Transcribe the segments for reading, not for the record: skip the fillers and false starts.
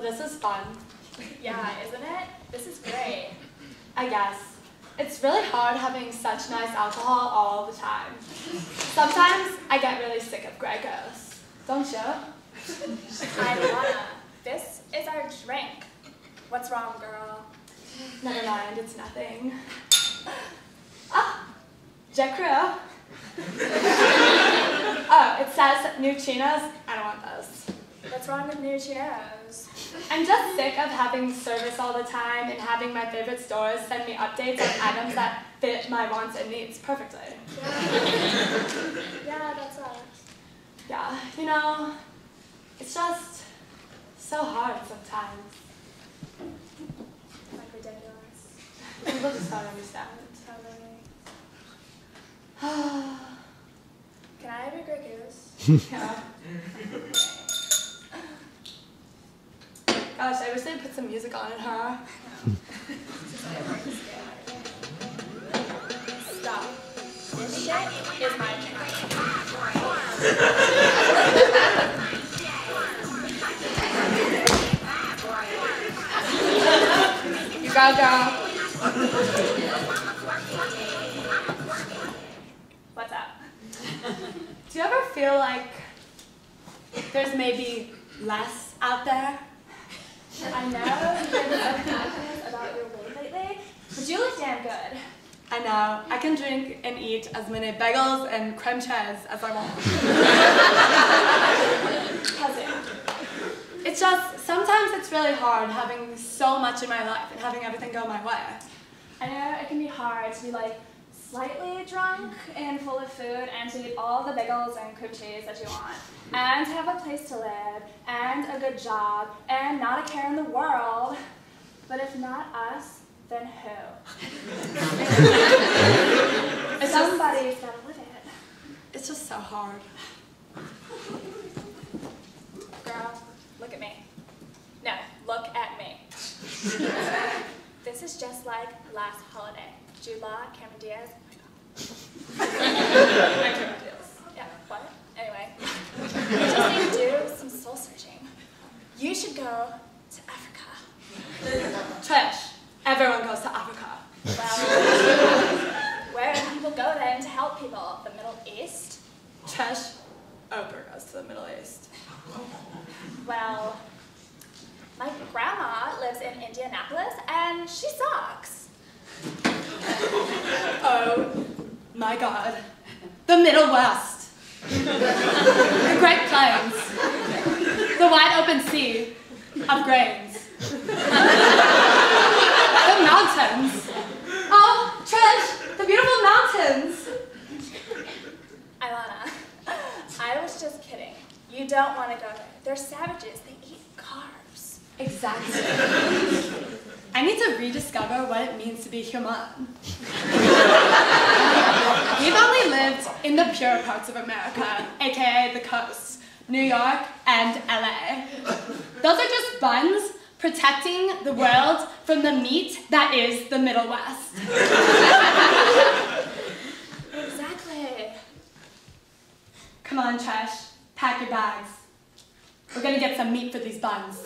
this is fun. Yeah, isn't it? This is great. I guess. It's really hard having such nice alcohol all the time. Sometimes I get really sick of Grey Goose. Don't you? Ilana, this is our drink. What's wrong, girl? Never mind, it's nothing. Ah, Jet Crew. Oh, it says new chinos. I don't want those. What's wrong with new chinos? I'm just sick of having service all the time and having my favorite stores send me updates on items that fit my wants and needs perfectly. Yeah, that sucks. Yeah, you know, it's just so hard sometimes. Like ridiculous. People just don't understand. Totally. Can I have a Grey Goose? Yeah. Gosh, I wish they'd put some music on in her. Stop. This shit is my drink. You go, girl. What's up? Do you ever feel like there's maybe less out there? I know you've been so passionate about your weight lately, but you look damn good. I know. I can drink and eat as many bagels and creme cheese as I want. Cousin. It's just, sometimes it's really hard having so much in my life and having everything go my way. I know it can be hard to be like slightly drunk and full of food and to eat all the bagels and cream cheese that you want, and to have a place to live, and a good job, and not a care in the world. But if not us, then who? Somebody's gotta live it. It's just so hard. Girl, look at me. No, look at me. This is just like last holiday. Lott, Cameron Diaz. Yeah, what? Anyway. You just need to do some soul searching. You should go to Africa. Trish, everyone goes to Africa. Well, where do people go then to help people? The Middle East? Trish, Oprah goes to the Middle East. Well, my grandma lives in Indianapolis and she sucks. Oh my God. The Middle West. The Great Plains. The wide open sea of grains. The mountains. Oh, Trish, the beautiful mountains. Ilana, I was just kidding. You don't want to go there. They're savages. They eat carbs. Exactly. I need to rediscover what it means to be human. We've only lived in the pure parts of America, aka the coast, New York, and LA. Those are just buns protecting the world from the meat that is the Middle West. Exactly. Come on, Trish, pack your bags. We're gonna get some meat for these buns.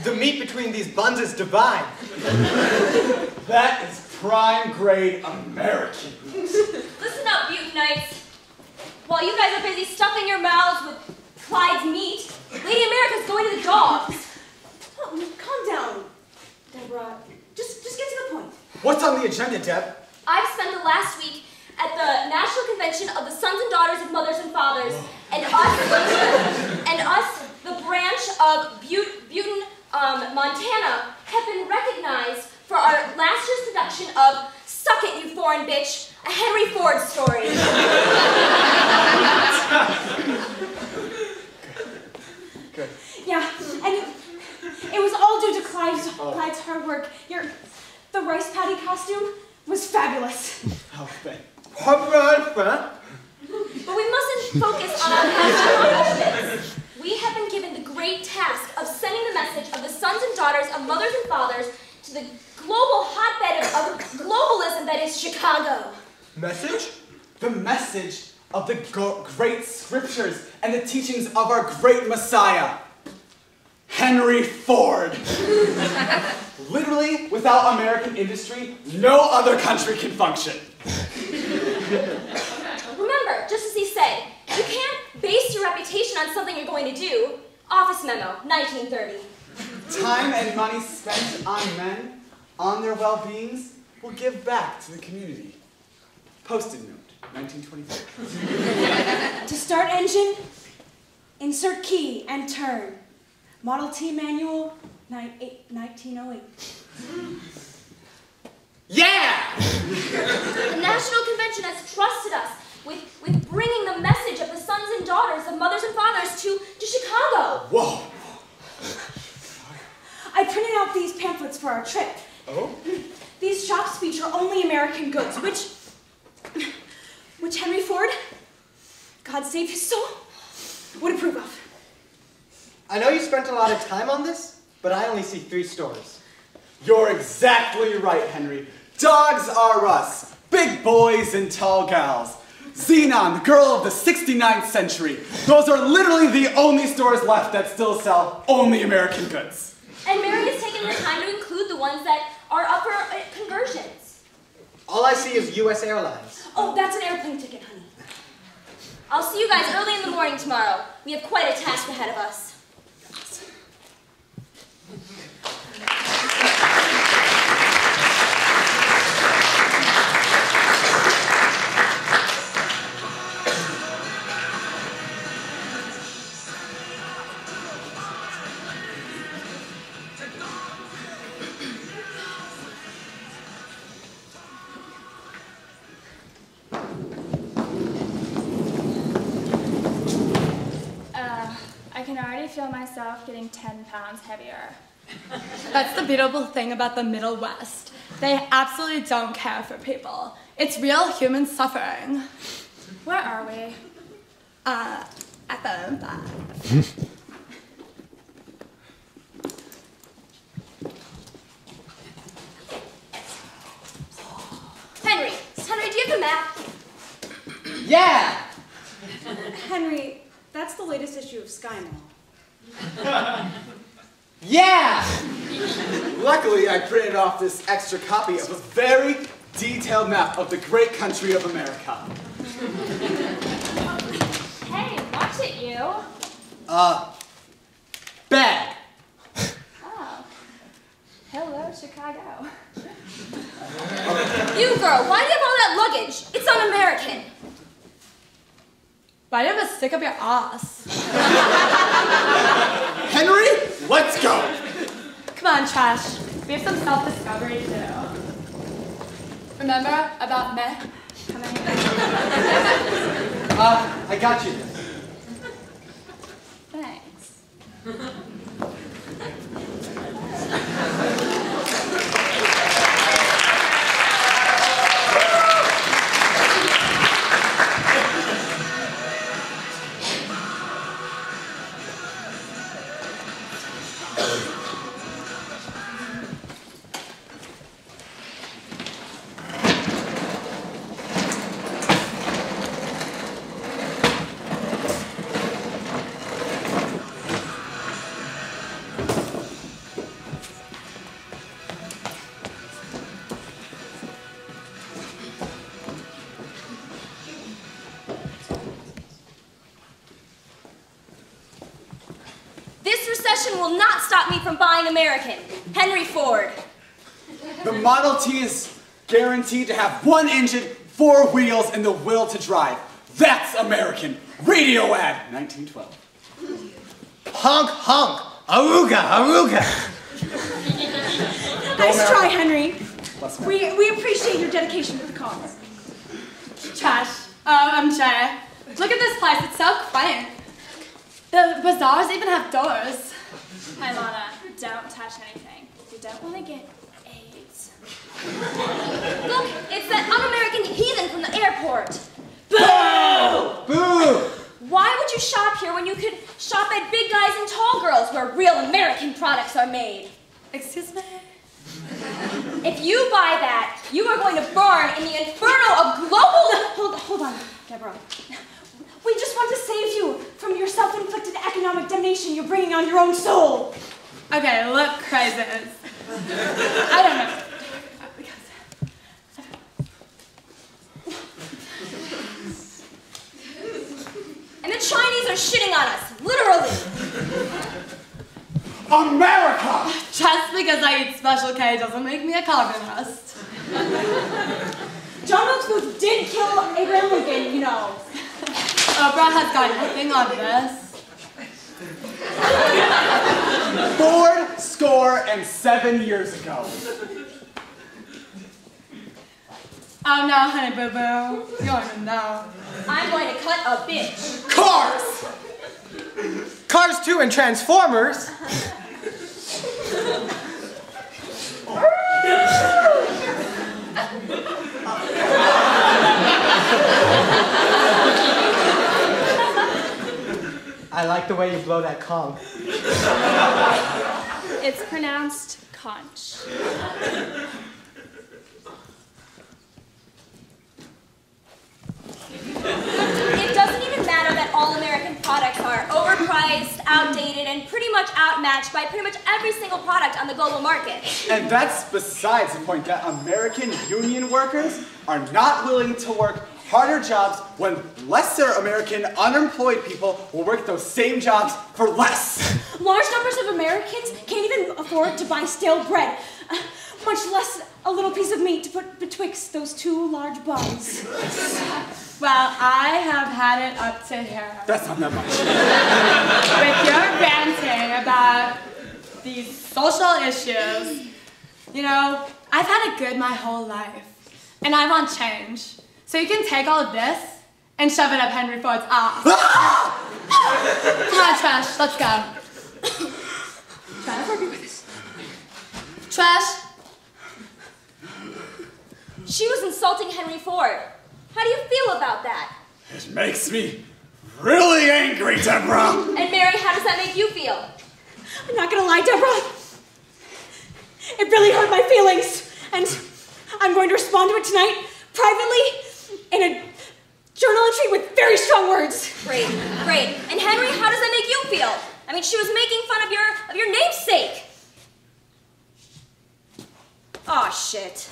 The meat between these buns is divine. That is prime grade American. Listen up, Butonites. While you guys are busy stuffing your mouths with Clyde's meat, Lady America's going to the dogs. Oh, calm down, Deborah. Just get to the point. What's on the agenda, Deb? I've spent the last week at the National Convention of the Sons and Daughters of Mothers and Fathers, and us, the branch of Butin, Montana, have been recognized for our last year's production of Suck It, You Foreign Bitch, a Henry Ford story. Good. Yeah, and it was all due to Clyde's hard work. The rice paddy should focus on our past accomplishments. We have been given the great task of sending the message of the sons and daughters of mothers and fathers to the global hotbed of globalism that is Chicago. Message? The message of the great scriptures and the teachings of our great Messiah, Henry Ford. Literally, without American industry, no other country can function. Remember, just as he said, you can't base your reputation on something you're going to do. Office memo, 1930. Time and money spent on men, on their well-beings, will give back to the community. Post-it note, 1924. To start engine, insert key and turn. Model T manual, 1908. Yeah! The National Convention has trusted us with bringing the message of the sons and daughters of mothers and fathers to Chicago. Whoa! I printed out these pamphlets for our trip. Oh? These shops feature only American goods, which Henry Ford, God save his soul, would approve of. I know you spent a lot of time on this, but I only see 3 stores. You're exactly right, Henry. Dogs are us, big boys and tall gals. Xenon, the girl of the 69th century. Those are literally the only stores left that still sell only American goods. And Mary has taken the time to include the ones that are up for conversions. All I see is U.S. Airlines. Oh, that's an airplane ticket, honey. I'll see you guys early in the morning tomorrow. We have quite a task ahead of us. I can already feel myself getting 10 pounds heavier. That's the beautiful thing about the Middle West. They absolutely don't care for people. It's real human suffering. Where are we? At the back. Henry, do you have the map? Yeah! Henry, that's the latest issue of Sky Mall. Yeah! Luckily, I printed off this extra copy of a very detailed map of the great country of America. Hey, watch it, you. Bag. Oh. Hello, Chicago. You girl, why do you have all that luggage? It's un-American. Why do you have a stick up your ass? Henry, let's go! Come on, Trash. We have some self-discovery to do. Remember about me? I got you. Thanks. Will not stop me from buying American. Henry Ford. The Model T is guaranteed to have 1 engine, 4 wheels, and the will to drive. That's American. Radio ad, 1912. Honk, honk. Aruga, aruga. Nice try, Henry. Bless me. We appreciate your dedication to the cause. Trash. I'm Jay. Look at this place. It's so quaint. The bazaars even have doors. Hi, Lana. Don't touch anything. You don't want to get AIDS. Look, it's that un-American heathen from the airport. Boo! Boo! would you shop here when you could shop at Big Guys and Tall Girls where real American products are made? Excuse me? If you buy that, you are going to burn in the inferno of global... Hold on, Deborah. We just want to save you from your self-inflicted economic damnation you're bringing on your own soul. Okay, look, crazies. I don't know. And the Chinese are shitting on us, literally. America! Just because I eat Special K doesn't make me a communist. John Wilkes Booth did kill Abraham Lincoln, you know. Oprah has got nothing on this. 7 years ago. Oh no, honey boo boo. You don't even know. I'm going to cut a bitch. Cars! Cars 2 and Transformers. I like the way you blow that conch. It's pronounced conch. It doesn't even matter that all American products are overpriced, outdated, and pretty much outmatched by pretty much every single product on the global market. And that's besides the point that American union workers are not willing to work harder jobs when lesser American unemployed people will work those same jobs for less. Large numbers of Americans can't even afford to buy stale bread, much less a little piece of meat to put betwixt those two large buns. Well, I have had it up to here. That's not that much. With your ranting about these social issues, you know, I've had it good my whole life, and I want change. So you can take all of this and shove it up Henry Ford's ass. Come on, Trash, let's go. Trash. She was insulting Henry Ford. How do you feel about that? It makes me really angry, Deborah. And Mary, how does that make you feel? I'm not gonna lie, Deborah. It really hurt my feelings, and I'm going to respond to it tonight, privately, in a journal entry with very strong words. Great, great. And Henry, how does that make you feel? I mean, she was making fun of your namesake. Aw, shit.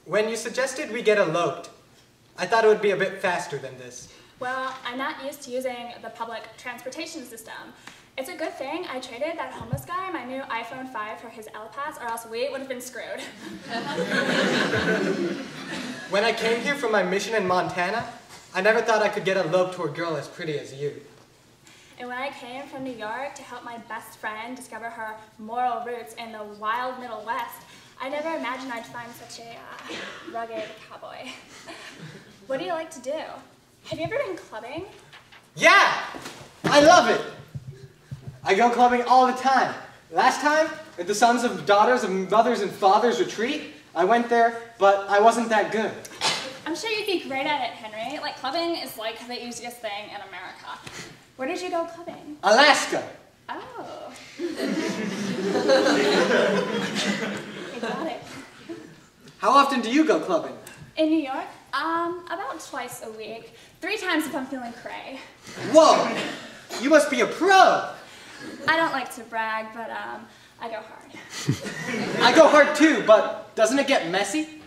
When you suggested we get eloped, I thought it would be a bit faster than this. Well, I'm not used to using the public transportation system. It's a good thing I traded that homeless guy my new iPhone 5 for his L-Pass, or else we would have been screwed. When I came here from my mission in Montana, I never thought I could get eloped to a girl as pretty as you. And when I came from New York to help my best friend discover her moral roots in the wild Middle West, I never imagined I'd find such a rugged cowboy. What do you like to do? Have you ever been clubbing? Yeah! I love it! I go clubbing all the time. Last time, at the Sons of Daughters of Mothers and Fathers retreat, I went there, but I wasn't that good. I'm sure you'd be great at it, Henry. Like, clubbing is like the easiest thing in America. Where did you go clubbing? Alaska. Oh. I got it. How often do you go clubbing? In New York, about twice a week. 3 times if I'm feeling cray. Whoa! You must be a pro! I don't like to brag, but I go hard. I go hard too, but doesn't it get messy?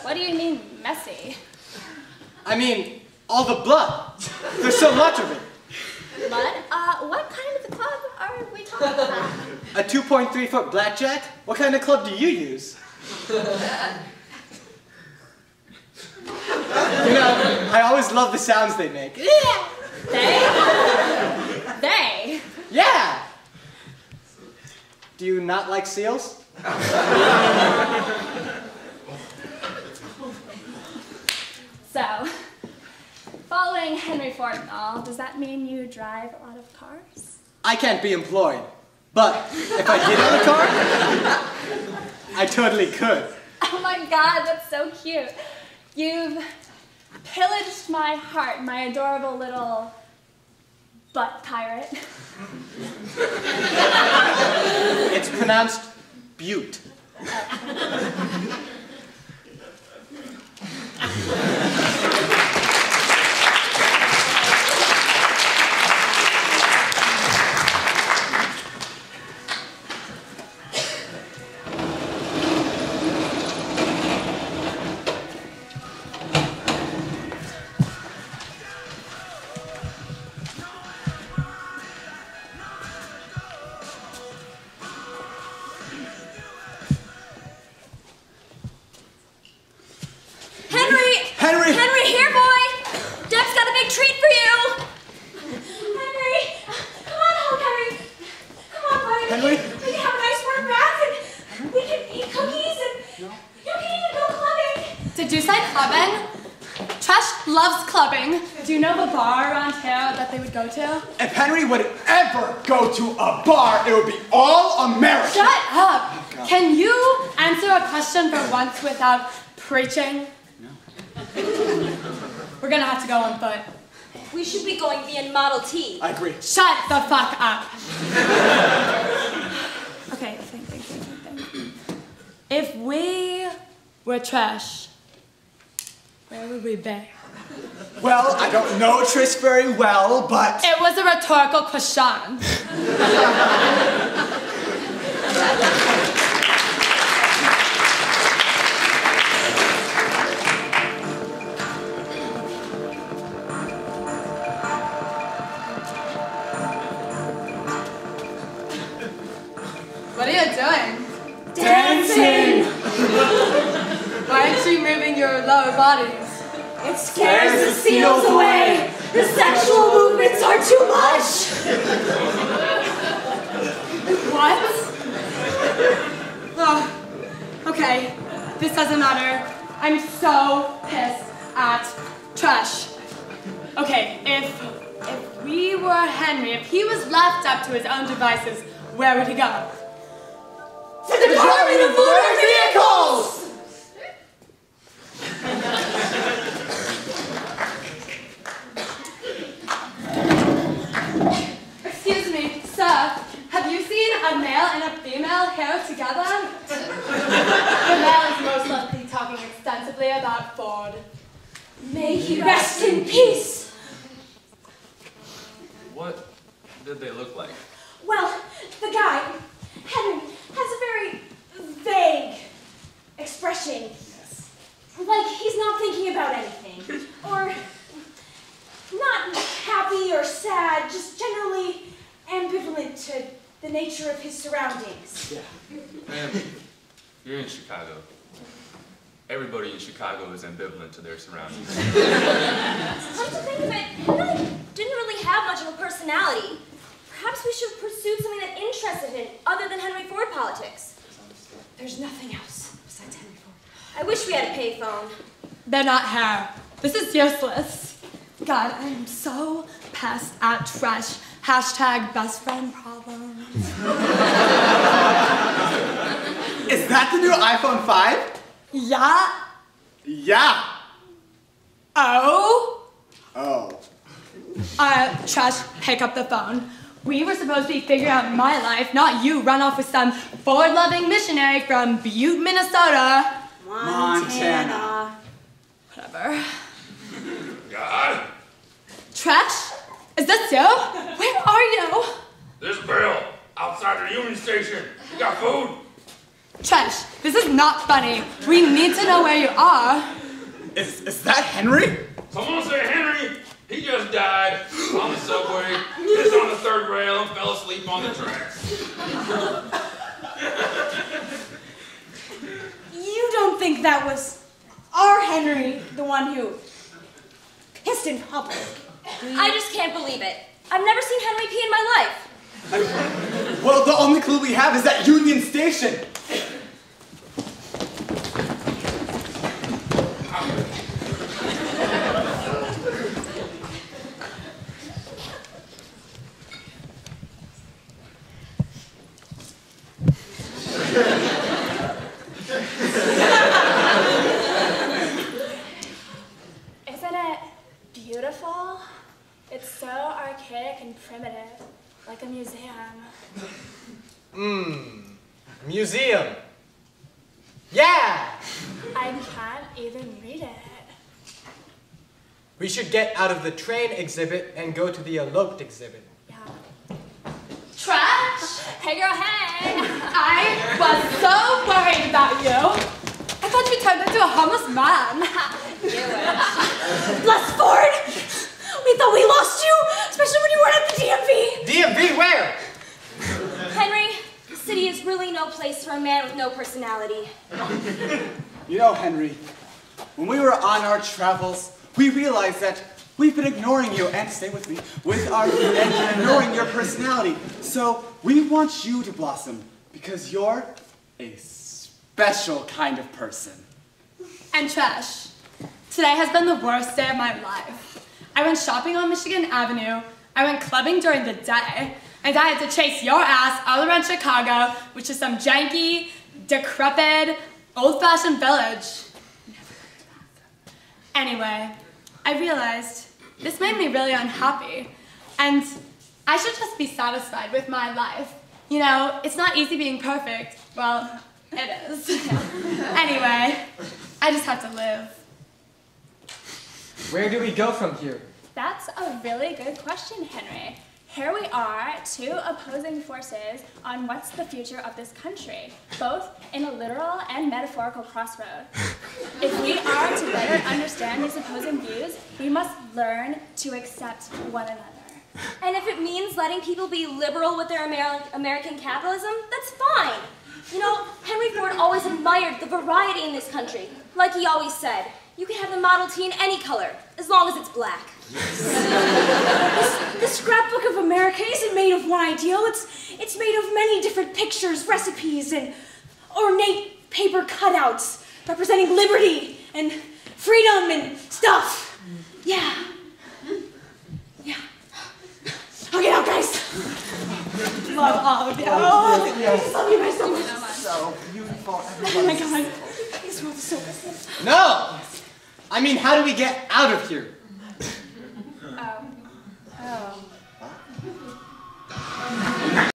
What do you mean, messy? I mean, all the blood. There's so much of it. Blood? What kind of a club are we talking about? A 2.3-foot blackjack? What kind of club do you use? You know, I always love the sounds they make. They? They? Yeah! Do you not like seals? So, following Henry Ford and all, does that mean you drive a lot of cars? I can't be employed, but if I did have a car, I totally could. Oh my God, that's so cute. You've pillaged my heart, my adorable little butt pirate. It's pronounced Butte. Henry, here, boy! Dev's got a big treat for you! Henry! Come on home, Henry! Come on, buddy. Henry? We can have a nice warm bath and we can eat cookies and you can even go clubbing. Did you say clubbing? Trish loves clubbing. Do you know the bar around here that they would go to? If Henry would ever go to a bar, it would be all American. Shut up! Can you answer a question for once without preaching? No. We're gonna have to go on foot. We should be going via Model T. I agree. Shut the fuck up! Okay, think. If we were Trish, where would we be? Well, I don't know Trish very well, but... It was a rhetorical question. What are you doing? Dancing! Why aren't you moving your lower bodies? It scares the seals away. The sexual movements are too much. What? Oh, okay, this doesn't matter. I'm so pissed at Trish. Okay, if we were Henry, if he was left up to his own devices, where would he go? The Department of Motor Vehicles! Excuse me, sir, have you seen a male and a female here together? The male is most likely talking extensively about Ford. May he rest in peace. What did they look like? Well, the guy, Henry, has a very vague expression. Yes. Like he's not thinking about anything. Or not happy or sad, just generally ambivalent to the nature of his surroundings. Yeah. Man, you're in Chicago. Everybody in Chicago is ambivalent to their surroundings. Come to think of it, Henry didn't really have much of a personality. Perhaps we should pursue something that interested him other than Henry Ford politics. There's nothing else besides Henry Ford. I wish we had a payphone. They're not here. This is useless. God, I am so pissed at Trish. Hashtag best friend problems. Is that the new iPhone 5? Yeah. Yeah. Oh? Oh. Trish, pick up the phone. We were supposed to be figuring out my life, not you run off with some forward-loving missionary from Butte, Minnesota. Montana. Whatever. God, Trash? Is this you? Where are you? this barrel outside the Union Station. You got food? Trash, this is not funny. We need to know where you are. Is that Henry? Someone say Henry. He just died on the subway, pissed on the third rail, and fell asleep on the tracks. You don't think that was our Henry, the one who pissed in public? I just can't believe it. I've never seen Henry pee in my life. Well, the only clue we have is that Union Station. Isn't it beautiful? It's so archaic and primitive, like a museum. Museum. Yeah! I can't even read it. We should get out of the train exhibit and go to the eloped exhibit. Yeah. Trash? Hey girl, hey! I was so worried about you. I thought you turned into a homeless man. Bless Ford! We thought we lost you, especially when you weren't at the DMV. DMV where? Henry, the city is really no place for a man with no personality. You know, Henry, when we were on our travels, we realized that we've been ignoring you, and stay with me, and ignoring your personality. So we want you to blossom, because you're a special kind of person. And Trash, today has been the worst day of my life. I went shopping on Michigan Avenue, I went clubbing during the day, and I had to chase your ass all around Chicago, which is some janky, decrepit, old-fashioned village. Anyway, I realized this made me really unhappy, and I should just be satisfied with my life. You know, it's not easy being perfect. Well, it is. Anyway, I just have to live. Where do we go from here? That's a really good question, Henry. Here we are, two opposing forces on what's the future of this country, both in a literal and metaphorical crossroad. If we are to better understand these opposing views, we must learn to accept one another. And if it means letting people be liberal with their American capitalism, that's fine. You know, Henry Ford always admired the variety in this country. Like he always said, you can have the Model T in any color, as long as it's black. This scrapbook of America isn't made of one ideal. It's made of many different pictures, recipes, and ornate paper cutouts representing liberty and freedom and stuff. Yeah. Yeah. Okay, now, guys. Love all of you. Oh, I just love you guys so much. So beautiful. Oh my God. This world is so beautiful. No! I mean, how do we get out of here?